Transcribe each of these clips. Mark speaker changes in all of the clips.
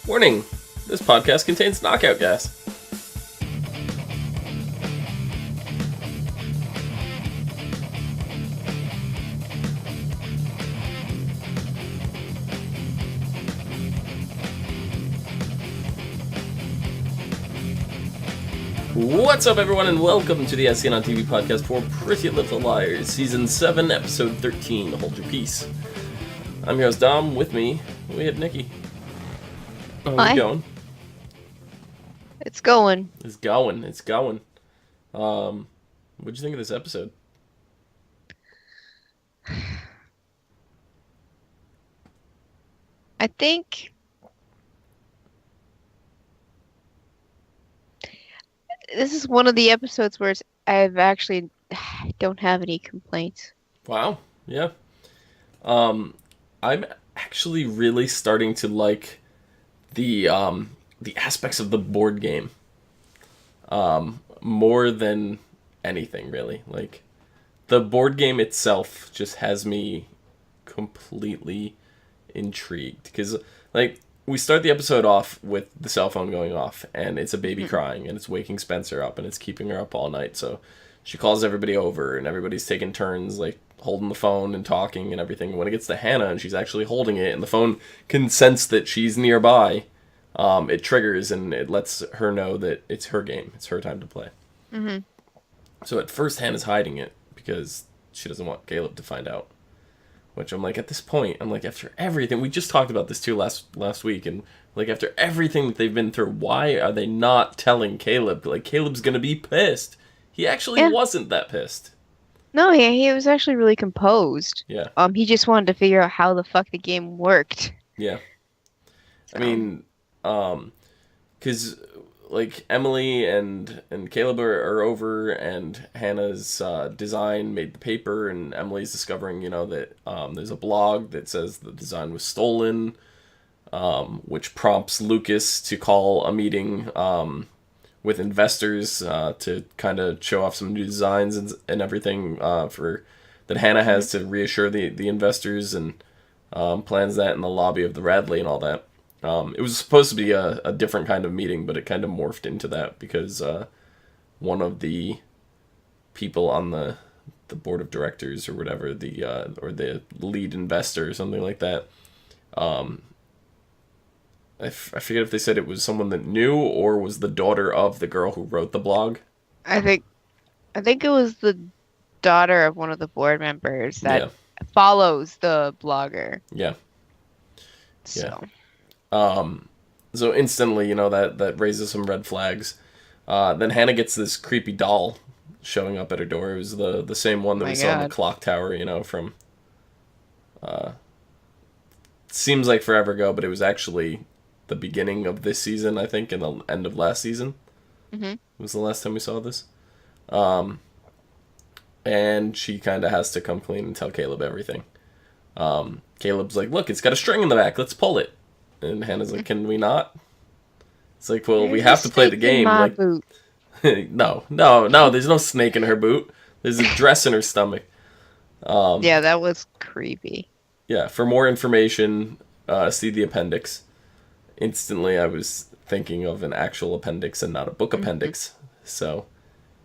Speaker 1: Warning! This podcast contains knockout gas. What's up, everyone, and welcome to the ASOTV podcast for Pretty Little Liars, Season 7, Episode 13, Hold Your Peace. I'm your host, Dom. With me, we have Nikki. How's it going?
Speaker 2: It's going.
Speaker 1: It's going. What'd you think of this episode?
Speaker 2: I think this is one of the episodes where I don't have any complaints.
Speaker 1: Wow, yeah. I'm actually really starting to like the aspects of the board game more than anything, really. Like, the board game itself just has me completely intrigued, because like we start the episode off with the cell phone going off, and it's a baby crying, and it's waking Spencer up, and it's keeping her up all night. So she calls everybody over, and everybody's taking turns like holding the phone and talking and everything. When it gets to Hannah and she's actually holding it, and the phone can sense that she's nearby, it triggers and it lets her know that it's her game, it's her time to play.
Speaker 2: Mm-hmm.
Speaker 1: So at first Hannah's hiding it because she doesn't want Caleb to find out. Which I'm like, at this point, I'm like, after everything, we just talked about this too last week, and like after everything that they've been through, why are they not telling Caleb? Like, Caleb's gonna be pissed. He actually wasn't that pissed.
Speaker 2: No, he was actually really composed.
Speaker 1: Yeah.
Speaker 2: He just wanted to figure out how the fuck the game worked.
Speaker 1: Yeah. I mean, because like Emily and Caleb are over, and Hannah's design made the paper, and Emily's discovering, that there's a blog that says the design was stolen, which prompts Lucas to call a meeting with investors to kind of show off some new designs and everything for that Hannah has to reassure the investors, and plans that in the lobby of the Radley and all that. It was supposed to be a different kind of meeting, but it kind of morphed into that because one of the people on the board of directors or whatever, or the lead investor or something like that, I forget if they said it was someone that knew or was the daughter of the girl who wrote the blog.
Speaker 2: I think it was the daughter of one of the board members that follows the blogger.
Speaker 1: Yeah.
Speaker 2: So.
Speaker 1: So instantly, that raises some red flags. Then Hannah gets this creepy doll showing up at her door. It was the same one that we saw in the clock tower, from seems like forever ago, but it was actually the beginning of this season, I think, and the end of last season.
Speaker 2: Mm-hmm.
Speaker 1: It was the last time we saw this. And she kind of has to come clean and tell Caleb everything. Caleb's like, look, it's got a string in the back, let's pull it. And Hannah's like, can we not? It's like, well, we have to play the game. Like, no, there's no snake in her boot. There's a dress in her stomach.
Speaker 2: Yeah, that was creepy.
Speaker 1: Yeah, for more information, see the appendix. Instantly, I was thinking of an actual appendix and not a book appendix. So,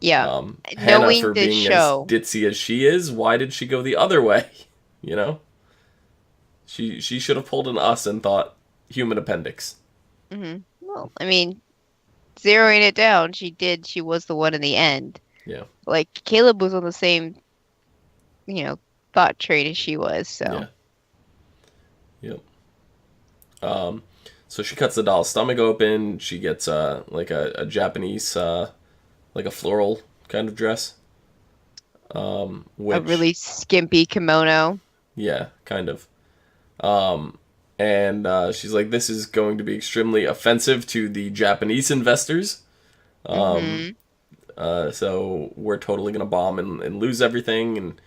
Speaker 2: yeah,
Speaker 1: Hannah, for being as ditzy as she is, why did she go the other way? She should have pulled an us and thought human appendix.
Speaker 2: Mm-hmm. Well, I mean, zeroing it down, she was the one in the end.
Speaker 1: Yeah.
Speaker 2: Like, Caleb was on the same, thought train as she was, so.
Speaker 1: Yeah. Yep. So she cuts the doll's stomach open. She gets like a Japanese, like a floral kind of dress. Which,
Speaker 2: a really skimpy kimono.
Speaker 1: Yeah, kind of. And she's like, this is going to be extremely offensive to the Japanese investors. So we're totally going to bomb and lose everything. And,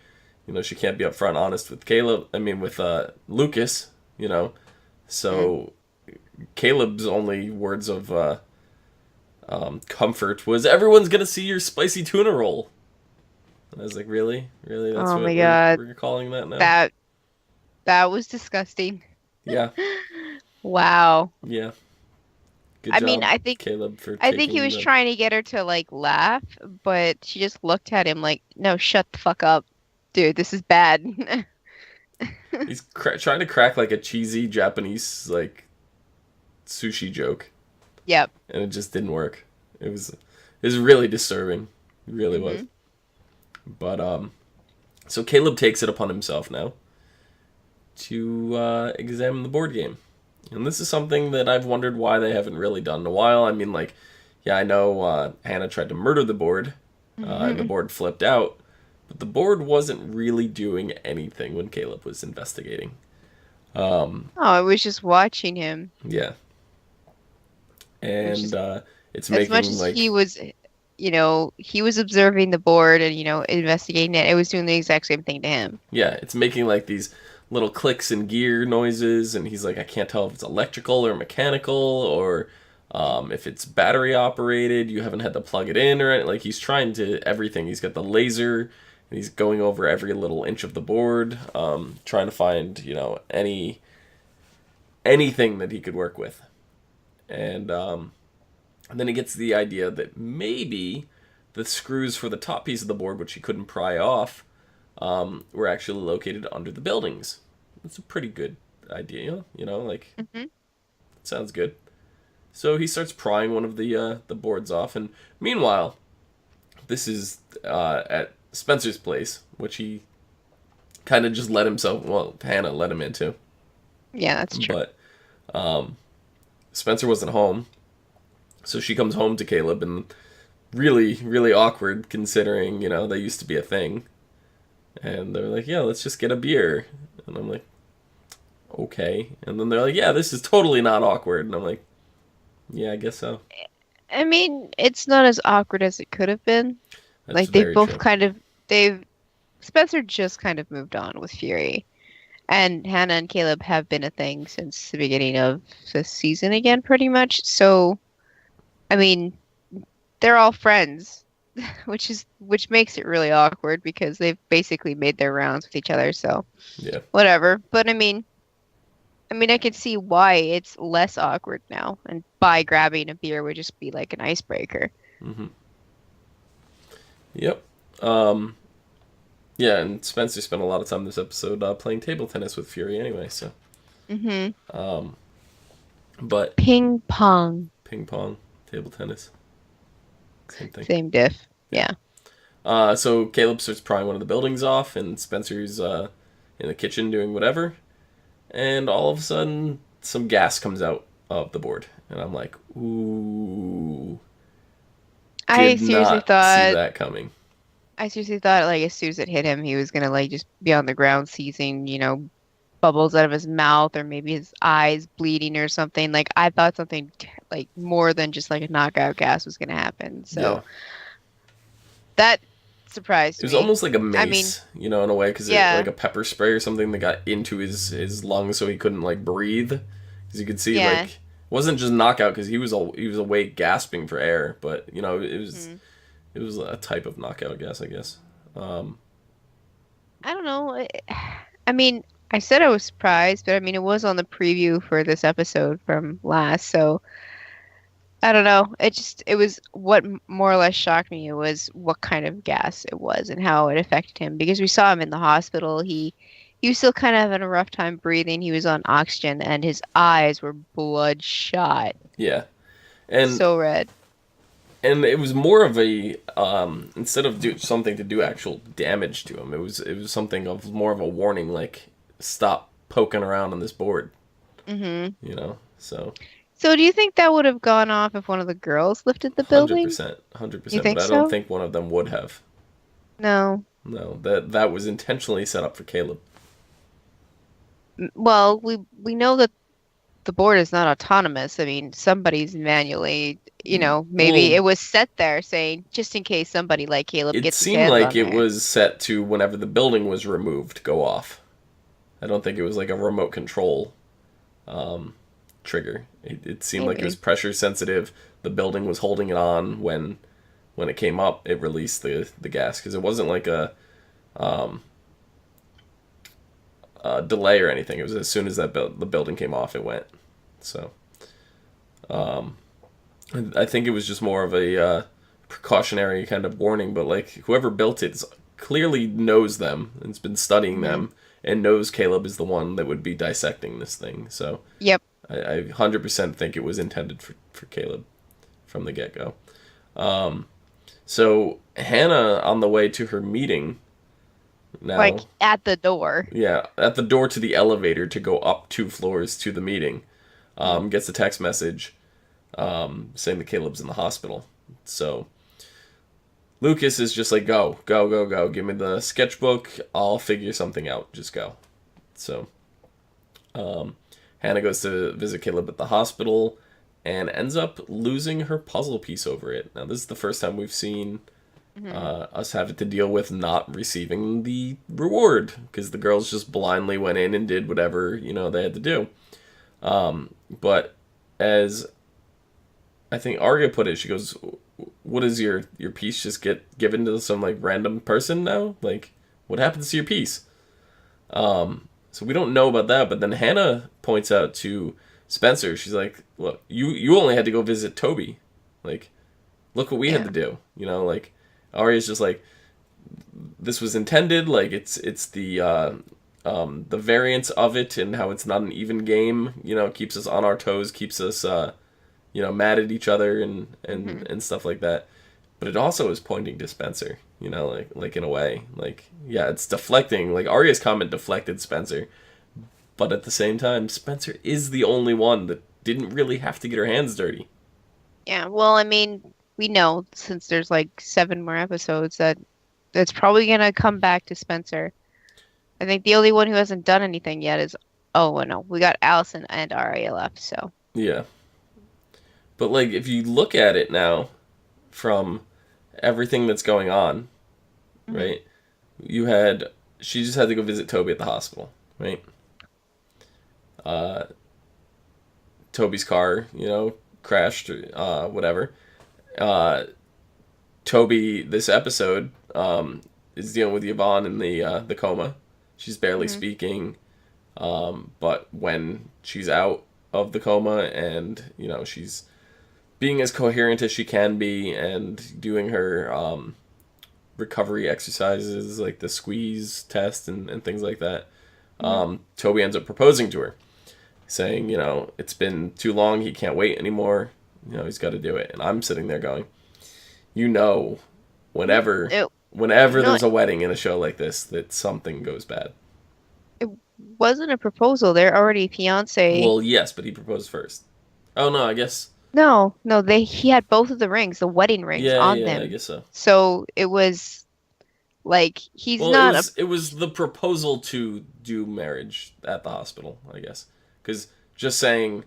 Speaker 1: she can't be upfront honest with Lucas, So Caleb's only words of comfort was, everyone's going to see your spicy tuna roll. And I was like, really? Really? That's
Speaker 2: oh
Speaker 1: what
Speaker 2: my God.
Speaker 1: we're calling that now?
Speaker 2: That was disgusting.
Speaker 1: Yeah.
Speaker 2: Wow.
Speaker 1: Yeah. Good
Speaker 2: I mean,
Speaker 1: job, Caleb, for
Speaker 2: I think he
Speaker 1: taking
Speaker 2: was
Speaker 1: the.
Speaker 2: trying to get her to like laugh, but she just looked at him like, "No, shut the fuck up, dude. This is bad."
Speaker 1: He's trying to crack like a cheesy Japanese like sushi joke,
Speaker 2: Yep.
Speaker 1: and it just didn't work. It was really disturbing. It really was.
Speaker 2: Hmm.
Speaker 1: But so Caleb takes it upon himself now to examine the board game. And this is something that I've wondered why they haven't really done in a while. I mean, like, yeah, I know Hannah tried to murder the board, and the
Speaker 2: Hmm.
Speaker 1: board flipped out, but the board wasn't really doing anything when Caleb was investigating.
Speaker 2: Oh, I was just watching him.
Speaker 1: Yeah,
Speaker 2: It was
Speaker 1: and
Speaker 2: just
Speaker 1: it's
Speaker 2: as much
Speaker 1: making
Speaker 2: as
Speaker 1: like,
Speaker 2: he was observing the board and, investigating it. It was doing the exact same thing to him.
Speaker 1: yeah, it's making like these little clicks and gear noises, and he's like, I can't tell if it's electrical or mechanical or if it's battery operated. You haven't had to plug it in or anything. Like he's trying to everything. He's got the laser, and he's going over every little inch of the board, trying to find anything that he could work with, and then he gets the idea that maybe the screws for the top piece of the board, which he couldn't pry off, were actually located under the buildings. That's a pretty good idea, like
Speaker 2: Hmm.
Speaker 1: it sounds good. So he starts prying one of the boards off, and meanwhile, this is at Spencer's place, which he kind of just let himself. Well, Hannah let him into,
Speaker 2: Yeah, that's true.
Speaker 1: but Spencer wasn't home, so she comes home to Caleb, and really, really awkward considering they used to be a thing. And they're like, yeah, let's just get a beer. And I'm like, okay. And then they're like, yeah, this is totally not awkward. And I'm like, yeah, I guess so.
Speaker 2: I mean, it's not as awkward as it could have been.
Speaker 1: That's
Speaker 2: Like they've
Speaker 1: very
Speaker 2: both
Speaker 1: true.
Speaker 2: kind of they've Spencer just kind of moved on with Fury. And Hannah and Caleb have been a thing since the beginning of the season again, pretty much. So, I mean, they're all friends, which makes it really awkward because they've basically made their rounds with each other, so
Speaker 1: Yeah.
Speaker 2: whatever. But I mean I could see why it's less awkward now, and by grabbing a beer would just be like an icebreaker.
Speaker 1: Hmm. Yep. Um, yeah, and Spencer spent a lot of time this episode playing table tennis with Fury anyway, so.
Speaker 2: Mm-hmm.
Speaker 1: Um, but
Speaker 2: Ping pong.
Speaker 1: ping pong, table tennis, same thing.
Speaker 2: Same diff.
Speaker 1: Yeah.
Speaker 2: Yeah.
Speaker 1: So Caleb starts prying one of the buildings off, and Spencer's in the kitchen doing whatever. And all of a sudden, some gas comes out of the board. And I'm like, ooh,
Speaker 2: I
Speaker 1: did
Speaker 2: seriously
Speaker 1: not see
Speaker 2: thought
Speaker 1: that coming.
Speaker 2: I seriously thought like as soon as it hit him he was gonna like just be on the ground seizing, bubbles out of his mouth or maybe his eyes bleeding or something. Like I thought something like more than just like a knockout gas was gonna happen.
Speaker 1: Yeah.
Speaker 2: So that
Speaker 1: It
Speaker 2: surprised
Speaker 1: was
Speaker 2: me.
Speaker 1: almost like a
Speaker 2: I mean,
Speaker 1: mace, in a way, because it
Speaker 2: yeah,
Speaker 1: like a pepper spray or something that got into his lungs so he couldn't like breathe. Because you could see like
Speaker 2: yeah.
Speaker 1: it wasn't just knockout because he was awake gasping for air, but it was
Speaker 2: Mhm.
Speaker 1: it was a type of knockout gas, I guess.
Speaker 2: I don't know. I mean, I said I was surprised, but I mean, it was on the preview for this episode from last, so I don't know. It was what more or less shocked me. It was what kind of gas it was and how it affected him because we saw him in the hospital. He was still kind of having a rough time breathing. He was on oxygen and his eyes were bloodshot,
Speaker 1: Yeah, and
Speaker 2: so red.
Speaker 1: it was more of a instead of something to do actual damage to him, it was something of more of a warning, like stop poking around on this board.
Speaker 2: Hmm.
Speaker 1: So
Speaker 2: So do you think that would have gone off if one of the girls lifted the
Speaker 1: hundred
Speaker 2: building?
Speaker 1: percent, hundred
Speaker 2: You
Speaker 1: percent. But
Speaker 2: think
Speaker 1: I don't
Speaker 2: so?
Speaker 1: think one of them would have.
Speaker 2: No.
Speaker 1: No, that was intentionally set up for Caleb.
Speaker 2: Well, we know that the board is not autonomous. I mean, somebody's manually, maybe
Speaker 1: Well,
Speaker 2: it was set there saying just in case somebody like Caleb
Speaker 1: it
Speaker 2: gets his
Speaker 1: seemed
Speaker 2: hands
Speaker 1: like
Speaker 2: on
Speaker 1: it
Speaker 2: there.
Speaker 1: was set to whenever the building was removed go off. I don't think it was like a remote control trigger. It seemed like it was
Speaker 2: Maybe.
Speaker 1: pressure sensitive. The building was holding it on when it came up. It released the gas because it wasn't like a delay or anything. It was as soon as the building came off, it went. So I think it was just more of a precautionary kind of warning, but like whoever built it clearly knows them and's been studying
Speaker 2: Hmm.
Speaker 1: them and knows Caleb is the one that would be dissecting this thing. So
Speaker 2: Yep.
Speaker 1: I 100% think it was intended for Caleb from the get go. So Hannah, on the way to her meeting
Speaker 2: Like
Speaker 1: now,
Speaker 2: at the door.
Speaker 1: yeah, at the door to the elevator to go up 2 floors to the meeting,
Speaker 2: Mhm.
Speaker 1: gets a text message saying that Caleb's in the hospital. So Lucas is just like, go, go, go, go. Give me the sketchbook. I'll figure something out. Just go. So Hannah goes to visit Caleb at the hospital and ends up losing her puzzle piece over it. Now, this is the first time we've seen
Speaker 2: Hmm.
Speaker 1: us having to deal with not receiving the reward because the girls just blindly went in and did whatever they had to do. But as I think Arya put it, she goes, "What is your piece just get given to some like random person now? Like, what happens to your piece?" So we don't know about that. But then Hannah points out to Spencer, she's like, "Look, you only had to go visit Toby. Like, look what we had
Speaker 2: Yeah.
Speaker 1: to do. Like Arya's just like, this was intended. Like it's the variance of it and how it's not an even game. Keeps us on our toes, keeps us mad at each other and
Speaker 2: Hmm.
Speaker 1: and stuff like that. But it also is pointing to Spencer. Like in a way, like yeah, it's deflecting. Like Arya's comment deflected Spencer, but at the same time, Spencer is the only one that didn't really have to get her hands dirty.
Speaker 2: Yeah. Well, I mean, we know since there's like 7 more episodes that it's probably gonna come back to Spencer. I think the only one who hasn't done anything yet is, oh, well, no, we got Allison and Arya left. So.
Speaker 1: Yeah, but like if you look at it now from everything that's going on,
Speaker 2: Hmm.
Speaker 1: right? You had she just had to go visit Toby at the hospital, right? Uh, Toby's car, crashed, whatever. Uh, Toby, this episode, is dealing with Yvonne in the coma. She's barely
Speaker 2: Hmm.
Speaker 1: speaking, but when she's out of the coma and she's being as coherent as she can be and doing her recovery exercises like the squeeze test and things like that,
Speaker 2: Hmm.
Speaker 1: Toby ends up proposing to her, saying, it's been too long, he can't wait anymore, he's got to do it. And I'm sitting there going, you know, whenever
Speaker 2: It,
Speaker 1: whenever
Speaker 2: no,
Speaker 1: there's a wedding in a show like this, that something goes bad.
Speaker 2: it wasn't a proposal. They're already fiance.
Speaker 1: Well, yes, but he proposed first. Oh no, I guess.
Speaker 2: No, no, he had both of the rings, the wedding rings
Speaker 1: Yeah,
Speaker 2: on
Speaker 1: yeah, I
Speaker 2: them.
Speaker 1: guess so.
Speaker 2: So it was like he's
Speaker 1: Well, it
Speaker 2: not a
Speaker 1: was it was the proposal to do marriage at the hospital, I guess. Because just saying,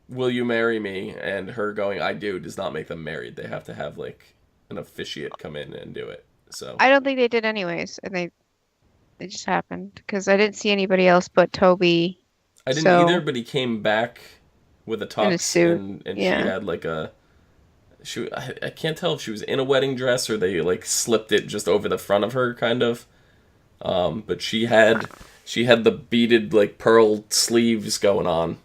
Speaker 1: "Will you marry me?" and her going, "I do," does not make them married. They have to have like an officiate come in and do it. So
Speaker 2: I don't think they did anyways. I think it just happened because I didn't see anybody else but Toby.
Speaker 1: I didn't either,
Speaker 2: So
Speaker 1: but he came back with a
Speaker 2: in a
Speaker 1: tux,
Speaker 2: suit.
Speaker 1: and she
Speaker 2: Yeah.
Speaker 1: had like a I can't tell if she was in a wedding dress or they like slipped it just over the front of her kind of. But she had the beaded like pearl sleeves going on.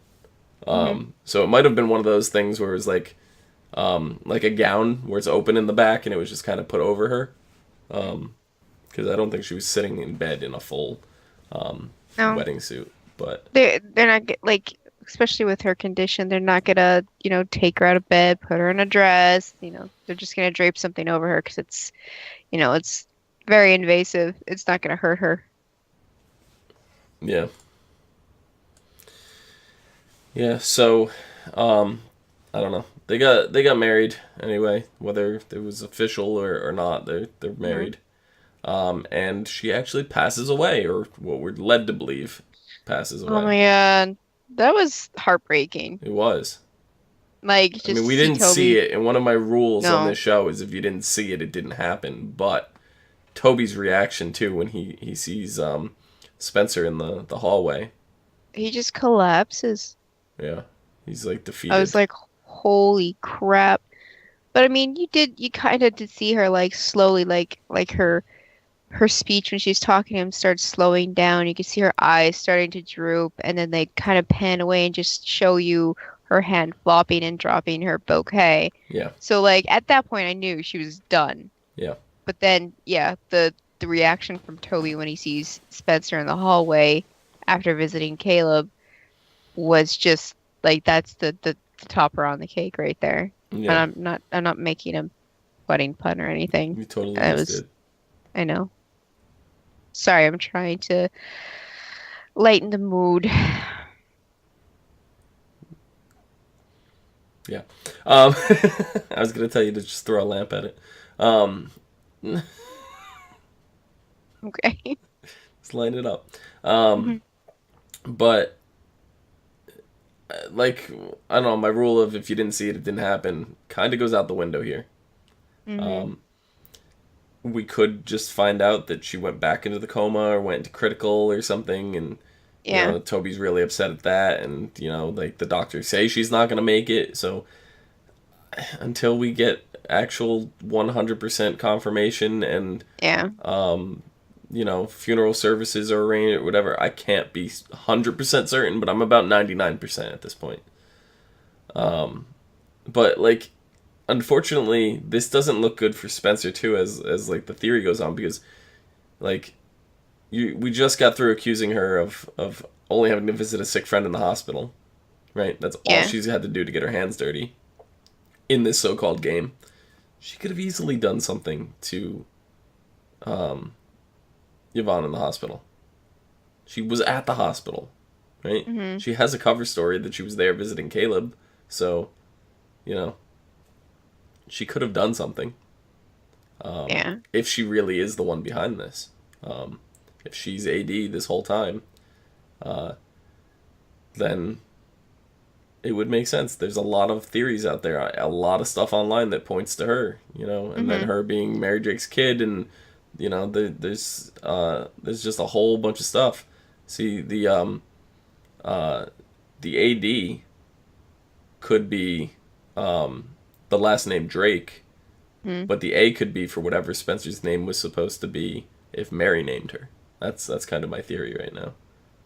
Speaker 2: Hmm.
Speaker 1: So it might have been one of those things where it was like a gown where it's open in the back and it was just kind of put over her. Because I don't think she was sitting in bed in a full
Speaker 2: No,
Speaker 1: wedding suit. But
Speaker 2: they're not like especially with her condition, they're not gonna take her out of bed, put her in a dress. They're just gonna drape something over her because it's very invasive. It's not gonna hurt her.
Speaker 1: yeah, yeah. So I don't know. They got married anyway, whether it was official or not. They're
Speaker 2: Hmm.
Speaker 1: married. And she actually passes away, or what we're led to believe passes
Speaker 2: Oh
Speaker 1: away.
Speaker 2: my God, that was heartbreaking.
Speaker 1: It was.
Speaker 2: Like
Speaker 1: I mean,
Speaker 2: just to
Speaker 1: we
Speaker 2: see
Speaker 1: didn't see
Speaker 2: Toby.
Speaker 1: it, and one of my rules on
Speaker 2: No,
Speaker 1: this show is if you didn't see it, it didn't happen. But Toby's reaction too when he sees Spencer in the hallway,
Speaker 2: he just collapses.
Speaker 1: yeah, he's like
Speaker 2: I was
Speaker 1: defeated.
Speaker 2: like, holy crap. But I mean, you kind of did see her like slowly, like her speech when she's talking to him starts slowing down. You can see her eyes starting to droop, and then they kind of pan away and just show you her hand flopping and dropping her bouquet.
Speaker 1: Yeah.
Speaker 2: So like at that point I knew she was done.
Speaker 1: Yeah.
Speaker 2: But then yeah, the reaction from Toby when he sees Spencer in the hallway after visiting Caleb was just like that's the topper on the cake right there. And
Speaker 1: Yeah.
Speaker 2: I'm not making a wedding pun or anything.
Speaker 1: You totally
Speaker 2: I
Speaker 1: just
Speaker 2: was
Speaker 1: did.
Speaker 2: I know. Sorry, I'm trying to lighten the mood.
Speaker 1: Yeah. I was gonna tell you to just throw a lamp at it. Um,
Speaker 2: Okay.
Speaker 1: just line it up. Um,
Speaker 2: hmm
Speaker 1: but like I don't know, my rule of if you didn't see it, it didn't happen kind of goes out the window here.
Speaker 2: hmm
Speaker 1: Um, we could just find out that she went back into the coma or went into critical or something, and
Speaker 2: Yeah.
Speaker 1: Toby's really upset at that, and like the doctors say she's not gonna make it, so until we get actual 100% confirmation and
Speaker 2: Yeah.
Speaker 1: funeral services are arranged or whatever, I can't be 100% certain, but I'm about 99% at this point. But like, unfortunately, this doesn't look good for Spencer too, as like the theory goes on, because like we just got through accusing her of only having to visit a sick friend in the hospital, right? That's all
Speaker 2: Yeah.
Speaker 1: she's had to do to get her hands dirty in this so-called game. She could have easily done something to Yvonne in the hospital. She was at the hospital, right?
Speaker 2: hmm
Speaker 1: She has a cover story that she was there visiting Caleb, so you know she could have done something.
Speaker 2: Yeah.
Speaker 1: If she really is the one behind this, if she's AD this whole time, then it would make sense. There's a lot of theories out there, a lot of stuff online that points to her, and then
Speaker 2: hmm
Speaker 1: her being Mary Drake's kid, and there's just a whole bunch of stuff. See the AD could be the last name Drake,
Speaker 2: hmm
Speaker 1: but the A could be for whatever Spencer's name was supposed to be if Mary named her. That's kind of my theory right now.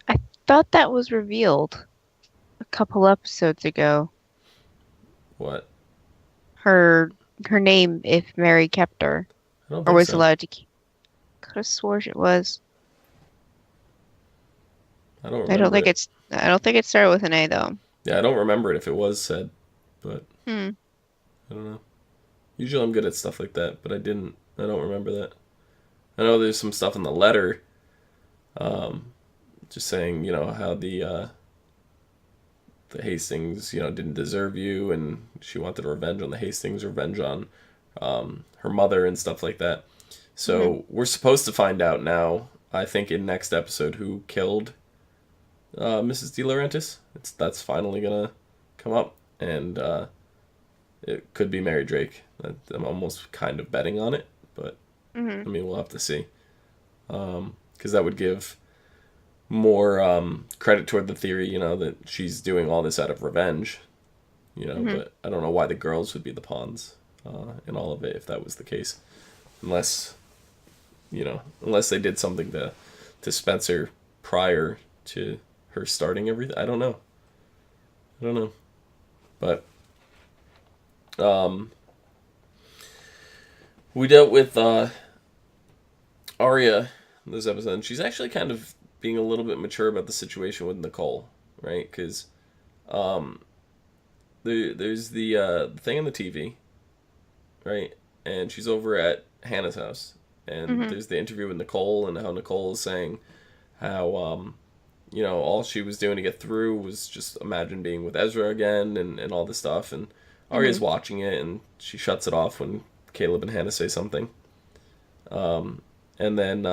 Speaker 2: I thought that was revealed a couple episodes ago.
Speaker 1: What?
Speaker 2: Her her name if Mary kept her
Speaker 1: I don't
Speaker 2: or
Speaker 1: think
Speaker 2: was
Speaker 1: so.
Speaker 2: allowed to keep. Could have swore it was.
Speaker 1: I don't remember it.
Speaker 2: I don't think it started with an A though.
Speaker 1: Yeah, I don't remember it if it was said, but
Speaker 2: Hmm.
Speaker 1: I don't know. Usually I'm good at stuff like that, but I didn't. I don't remember that. I know there's some stuff in the letter, just saying, how the Hastings, didn't deserve you, and she wanted revenge on the Hastings, revenge on her mother, and stuff like that.
Speaker 2: hmm
Speaker 1: So we're supposed to find out now. I think in next episode who killed Mrs. De Laurentiis. That's finally gonna come up, and it could be Mary Drake. I'm almost kind of betting on it, but
Speaker 2: hmm
Speaker 1: I mean we'll have to see, because that would give more credit toward the theory, that she's doing all this out of revenge,
Speaker 2: hmm
Speaker 1: But I don't know why the girls would be the pawns in all of it if that was the case, unless unless they did something to Spencer prior to her starting everything. I don't know. I don't know. But um, we dealt with Arya in this episode, and she's actually kind of being a little bit mature about the situation with Nicole, right? Because um, there's the thing on the TV, right? And she's over at Hannah's house, and
Speaker 2: hmm
Speaker 1: there's the interview with Nicole, and how Nicole is saying how all she was doing to get through was just imagine being with Ezra again, and all this stuff. And Arya's
Speaker 2: hmm
Speaker 1: watching it, and she shuts it off when Caleb and Hannah say something. And then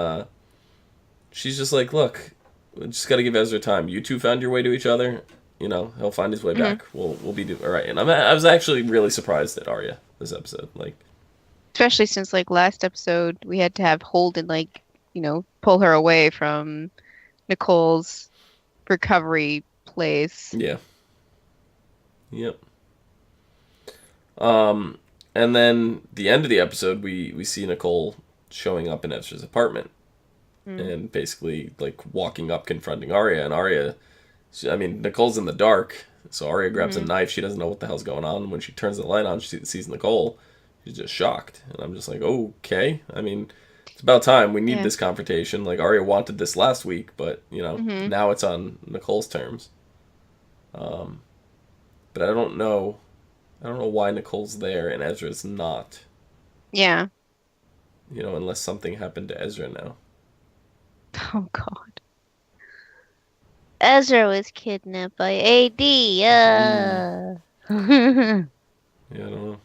Speaker 1: she's just like, look, we just got to give Ezra time. You two found your way to each other. He'll find his way
Speaker 2: hmm
Speaker 1: back. We'll be all right. And I was actually really surprised at Arya this episode. Like,
Speaker 2: Especially since like last episode we had to have Holden like, pull her away from Nicole's recovery place.
Speaker 1: yeah, yep. Um, and then the end of the episode, we see Nicole showing up in Ezra's apartment
Speaker 2: Mm.
Speaker 1: and basically like walking up, confronting Arya, and Arya, I mean, Nicole's in the dark, So Arya grabs a
Speaker 2: Hmm.
Speaker 1: knife. She doesn't know what the hell's going on. When she turns the light on, she sees Nicole. She's just shocked. And I'm just like, okay. I mean, it's about time. We need
Speaker 2: Yeah.
Speaker 1: this confrontation. Like, Arya wanted this last week, but,
Speaker 2: Hmm.
Speaker 1: now it's on Nicole's terms. Um, but I don't know. I don't know why Nicole's there and Ezra's not.
Speaker 2: Yeah.
Speaker 1: Unless something happened to Ezra now.
Speaker 2: Oh God. Ezra was kidnapped by AD.
Speaker 1: Hmm. Yeah, I don't know.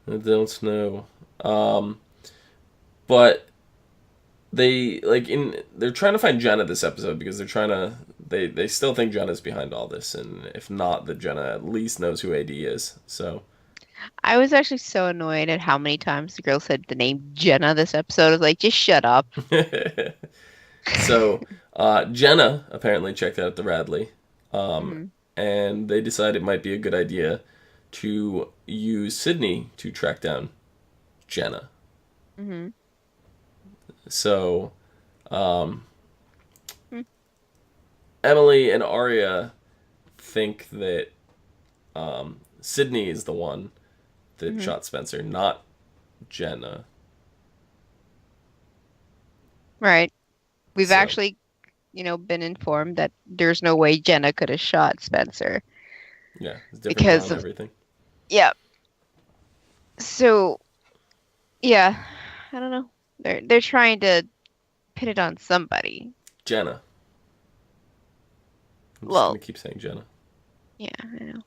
Speaker 1: I don't know. But they're trying to find Jenna this episode because they still think Jenna's behind all this, and if not, that Jenna at least knows who AD is. So
Speaker 2: I was actually so annoyed at how many times the girl said the name Jenna this episode. I was like, just shut up.
Speaker 1: so Jenna apparently checked out the Radley, um,
Speaker 2: Hmm.
Speaker 1: and they decided it might be a good idea to use Sydney to track down Jenna.
Speaker 2: Hmm.
Speaker 1: So Emily and Arya think that Sydney is the one that
Speaker 2: Hmm.
Speaker 1: shot Spencer, not Jenna.
Speaker 2: Right. We've
Speaker 1: So
Speaker 2: actually, been informed that there's no way Jenna could have shot Spencer
Speaker 1: yeah, it's a different
Speaker 2: because
Speaker 1: town,
Speaker 2: of,
Speaker 1: everything.
Speaker 2: yeah. So, yeah, I don't know. They're trying to pin it on somebody.
Speaker 1: Jenna. I'm just gonna
Speaker 2: Well,
Speaker 1: keep saying Jenna,
Speaker 2: yeah, I know.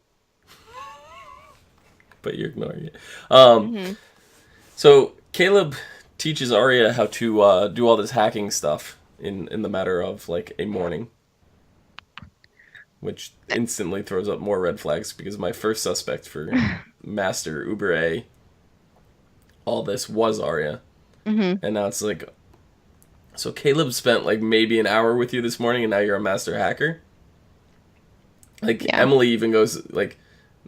Speaker 1: but you're ignoring it.
Speaker 2: Hmm.
Speaker 1: So Caleb teaches Arya how to do all this hacking stuff in the matter of like a morning, which instantly throws up more red flags because my first suspect for Master Uber A, all this was Arya,
Speaker 2: Hmm.
Speaker 1: and now it's like, so Caleb spent like maybe an hour with you this morning, and now you're a master hacker. Like
Speaker 2: Yeah.
Speaker 1: Emily even goes like,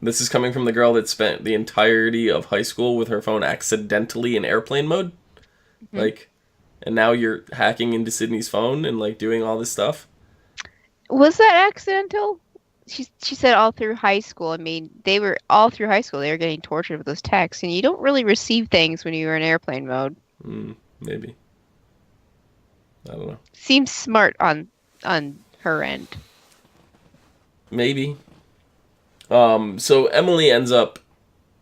Speaker 1: this is coming from the girl that spent the entirety of high school with her phone accidentally in airplane mode.
Speaker 2: Hmm.
Speaker 1: Like, and now you're hacking into Sydney's phone and like doing all this stuff.
Speaker 2: Was that accidental? She said all through high school. I mean, they were all through high school. They were getting tortured with those texts, and you don't really receive things when you're in airplane mode.
Speaker 1: Maybe, I don't know.
Speaker 2: Seems smart on her end.
Speaker 1: Maybe. So Emily ends up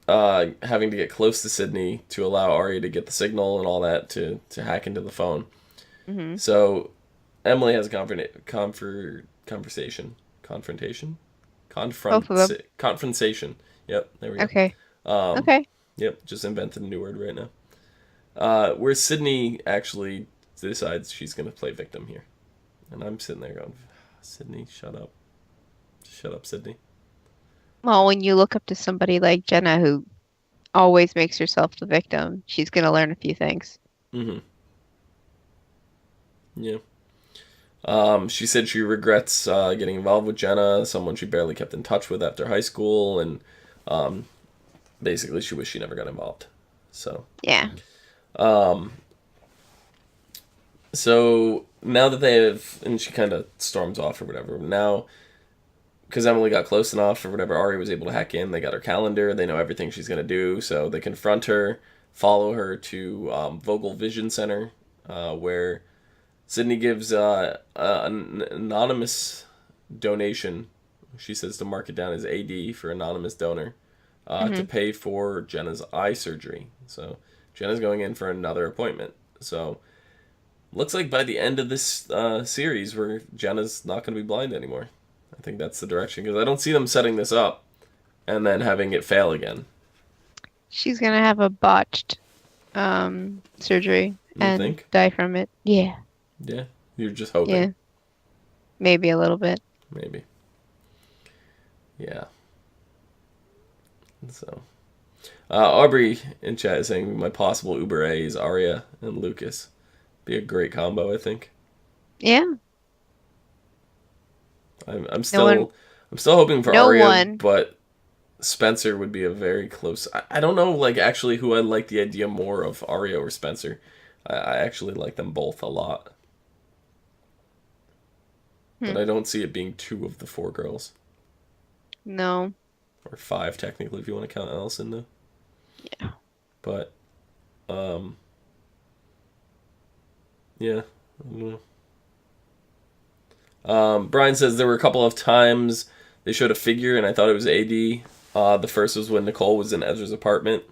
Speaker 1: having to get close to Sydney to allow Arya to get the signal and all that to hack into the phone.
Speaker 2: Hmm.
Speaker 1: So Emily has a conversation, confrontation,
Speaker 2: Both of them.
Speaker 1: confrontation. Yep, there we go.
Speaker 2: Okay.
Speaker 1: Um,
Speaker 2: Okay.
Speaker 1: yep, just invented a new word right now. Where Sydney actually decides she's gonna play victim here, and I'm sitting there going, Sydney, shut up, shut up, Sydney.
Speaker 2: Well, when you look up to somebody like Jenna, who always makes herself the victim, she's gonna learn a few things.
Speaker 1: Mm-hmm. Yeah. She said she regrets getting involved with Jenna, someone she barely kept in touch with after high school, and um, basically she wished she never got involved. So,
Speaker 2: Yeah.
Speaker 1: um, so now that they have, and she kind of storms off or whatever. Now, because Emily got close enough or whatever, Ari was able to hack in. They got her calendar. They know everything she's gonna do. So they confront her, follow her to Vogel Vision Center, where Sydney gives an anonymous donation. She says to mark it down as AD for anonymous donor to
Speaker 2: Hmm.
Speaker 1: pay for Jenna's eye surgery. So Jenna's going in for another appointment. So looks like by the end of this series, where Jenna's not going to be blind anymore. I think that's the direction because I don't see them setting this up and then having it fail again.
Speaker 2: She's gonna have a botched surgery
Speaker 1: You
Speaker 2: and
Speaker 1: think?
Speaker 2: die from it. Yeah.
Speaker 1: Yeah, you're just hoping.
Speaker 2: Yeah. Maybe a little bit.
Speaker 1: Maybe. Yeah. So, Aubrey in chat is saying my possible Uber A is Arya and Lucas. Be a great combo, I think.
Speaker 2: Yeah.
Speaker 1: I'm
Speaker 2: No one.
Speaker 1: still I'm still hoping for
Speaker 2: No
Speaker 1: Arya,
Speaker 2: one.
Speaker 1: but Spencer would be a very close. I don't know, like actually, who I like the idea more of, Arya or Spencer. I actually like them both a lot. but I don't see it being 2 of the 4 girls.
Speaker 2: No.
Speaker 1: Or 5, technically, if you want to count Allison, though.
Speaker 2: Yeah.
Speaker 1: But, yeah, I don't know. Brian says there were a couple of times they showed a figure, and I thought it was AD. The first was when Nicole was in Ezra's apartment,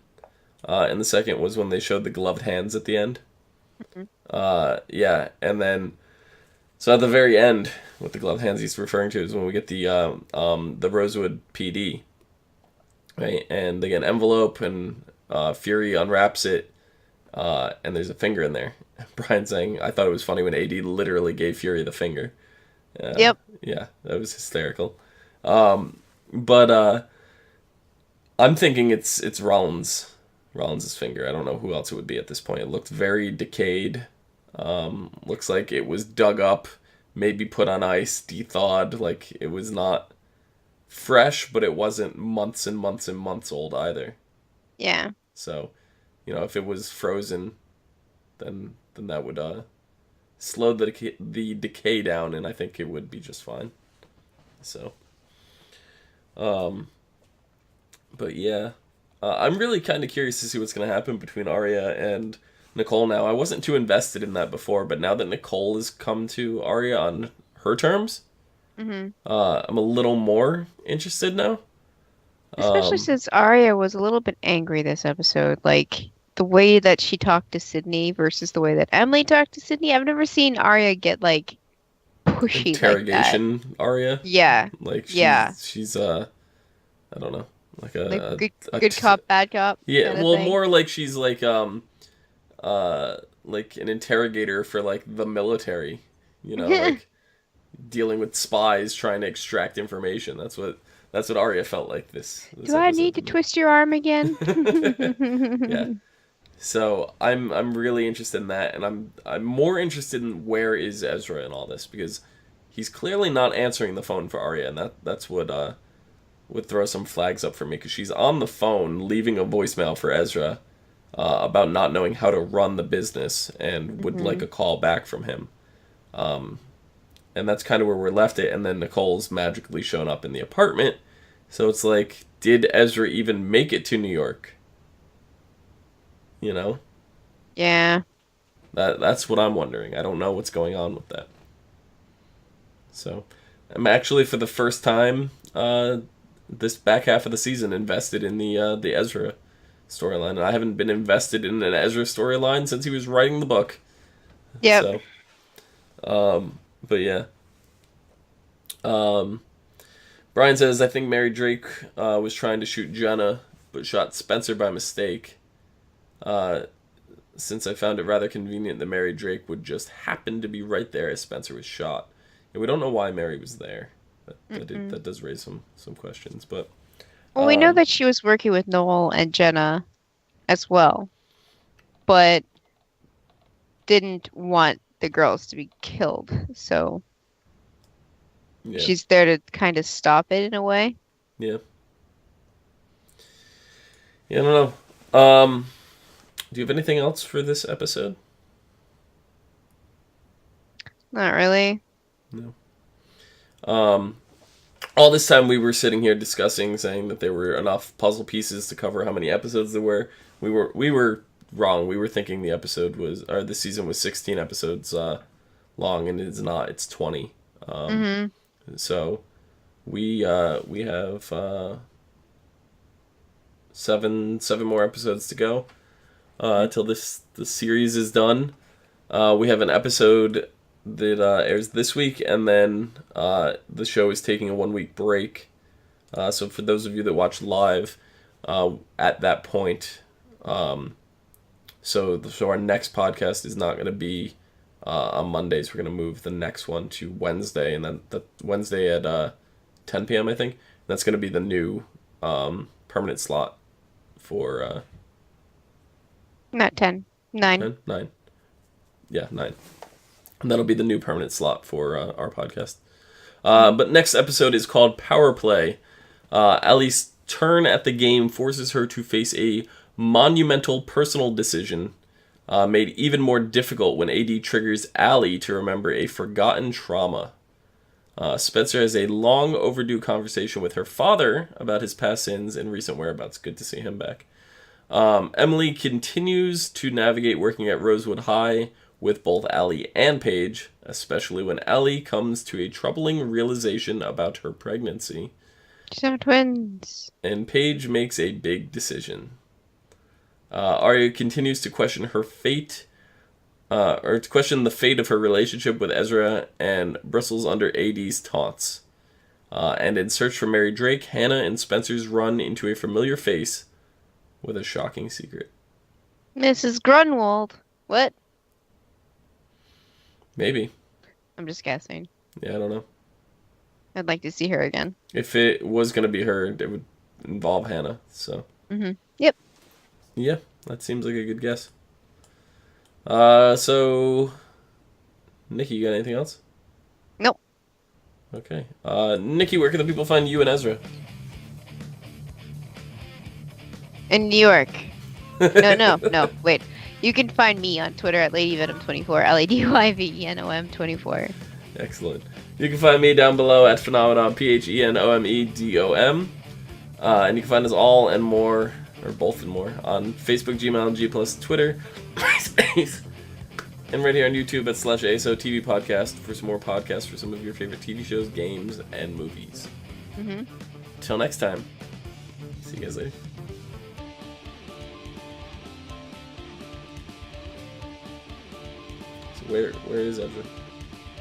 Speaker 1: and the second was when they showed the gloved hands at the end. Yeah, and then so at the very end, what the gloved hands he's referring to is when we get the Rosewood PD, right? And they get an envelope, and Fury unwraps it, and there's a finger in there. Brian saying, I thought it was funny when AD literally gave Fury the finger.
Speaker 2: Yep.
Speaker 1: Yeah, that was hysterical. But I'm thinking it's Rollins' finger. I don't know who else it would be at this point. It looked very decayed. Looks like it was dug up, maybe put on ice, de-thawed. Like, it was not fresh, but it wasn't months and months and months old either.
Speaker 2: Yeah.
Speaker 1: So, if it was frozen, then that would slow the decay down, and I think it would be just fine. So, but yeah, I'm really kind of curious to see what's going to happen between Arya and Nicole now. I wasn't too invested in that before, but now that Nicole has come to Arya on her terms, I'm a little more interested now.
Speaker 2: Especially since Arya was a little bit angry this episode. Like, the way that she talked to Sydney versus the way that Emily talked to Sydney. I've never seen Arya get, like, pushy
Speaker 1: interrogation
Speaker 2: like that.
Speaker 1: Arya.
Speaker 2: Yeah.
Speaker 1: Like, she's I don't know, like
Speaker 2: good cop, bad cop.
Speaker 1: Yeah, well,
Speaker 2: thing.
Speaker 1: more like she's like like an interrogator for like the military, like dealing with spies trying to extract information. That's what Arya felt like this
Speaker 2: Do I need to twist your arm again?
Speaker 1: Yeah. So I'm really interested in that, and I'm more interested in where is Ezra in all this, because he's clearly not answering the phone for Arya, and that's what would throw some flags up for me, because she's on the phone leaving a voicemail for Ezra about not knowing how to run the business and would like a call back from him. And that's kind of where we're left it, and then Nicole's magically shown up in the apartment. So it's like, did Ezra even make it to New York?
Speaker 2: Yeah.
Speaker 1: That's what I'm wondering. I don't know what's going on with that. So, I'm actually, for the first time this back half of the season, invested in the Ezra storyline. And I haven't been invested in an Ezra storyline since he was writing the book.
Speaker 2: Yep.
Speaker 1: So, but yeah. Brian says, I think Mary Drake was trying to shoot Jenna, but shot Spencer by mistake. Since I found it rather convenient that Mary Drake would just happen to be right there as Spencer was shot. And we don't know why Mary was there. That does raise some questions. But
Speaker 2: well, we know that she was working with Noel and Jenna as well, but didn't want the girls to be killed. So she's there to kind of stop it in a way.
Speaker 1: Yeah. Yeah, I don't know. Do you have anything else for this episode?
Speaker 2: Not really.
Speaker 1: No. All this time we were sitting here discussing, saying that there were enough puzzle pieces to cover how many episodes there were. We were wrong. We were thinking the season was 16 episodes long, and it's not. It's 20. So we have 7 more episodes to go till the series is done. We have an episode that airs this week, and then the show is taking a 1-week break. So for those of you that watch live at that point, so our next podcast is not going to be on Mondays. We're going to move the next one to Wednesday, and then the Wednesday at 10 p.m. I think. That's going to be the new permanent slot for...
Speaker 2: Not 10. 9.
Speaker 1: 10? 9. Yeah, 9. And that'll be the new permanent slot for our podcast. But next episode is called Power Play. Ellie's turn at the game forces her to face a monumental personal decision, made even more difficult when AD triggers Allie to remember a forgotten trauma. Spencer has a long overdue conversation with her father about his past sins and recent whereabouts. Good to see him back. Emily continues to navigate working at Rosewood High with both Allie and Paige, especially when Allie comes to a troubling realization about her pregnancy.
Speaker 2: She's having twins.
Speaker 1: And Paige makes a big decision. Arya continues to question her fate, or to question the fate of her relationship with Ezra and bristles under AD's taunts. And in search for Mary Drake, Hannah and Spencer's run into a familiar face with a shocking secret.
Speaker 2: Mrs. Grunwald. What?
Speaker 1: Maybe.
Speaker 2: I'm just guessing.
Speaker 1: Yeah, I don't know.
Speaker 2: I'd like to see her again.
Speaker 1: If it was going to be her, it would involve Hannah, so.
Speaker 2: Yep.
Speaker 1: Yeah, that seems like a good guess. So, Nikki, you got anything else?
Speaker 2: Nope.
Speaker 1: Okay. Nikki, where can the people find you and Ezra?
Speaker 2: In New York. No. Wait. You can find me on Twitter at LadyVenom24, LadyYVenom24.
Speaker 1: Excellent. You can find me down below at Phenomenon, PHENOMEDOM. And you can find us all and more, or both and more, on Facebook, Gmail, and G+, Twitter, MySpace, and right here on YouTube at /ASOTV podcast for some more podcasts for some of your favorite TV shows, games, and movies. Till next time. See you guys later. So where is Ezra?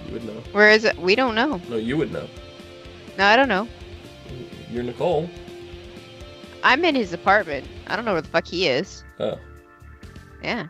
Speaker 1: You would know.
Speaker 2: Where is it? We don't know.
Speaker 1: No, you would know.
Speaker 2: No, I don't know.
Speaker 1: You're Nicole.
Speaker 2: I'm in his apartment. I don't know where the fuck he is.
Speaker 1: Oh.
Speaker 2: Yeah.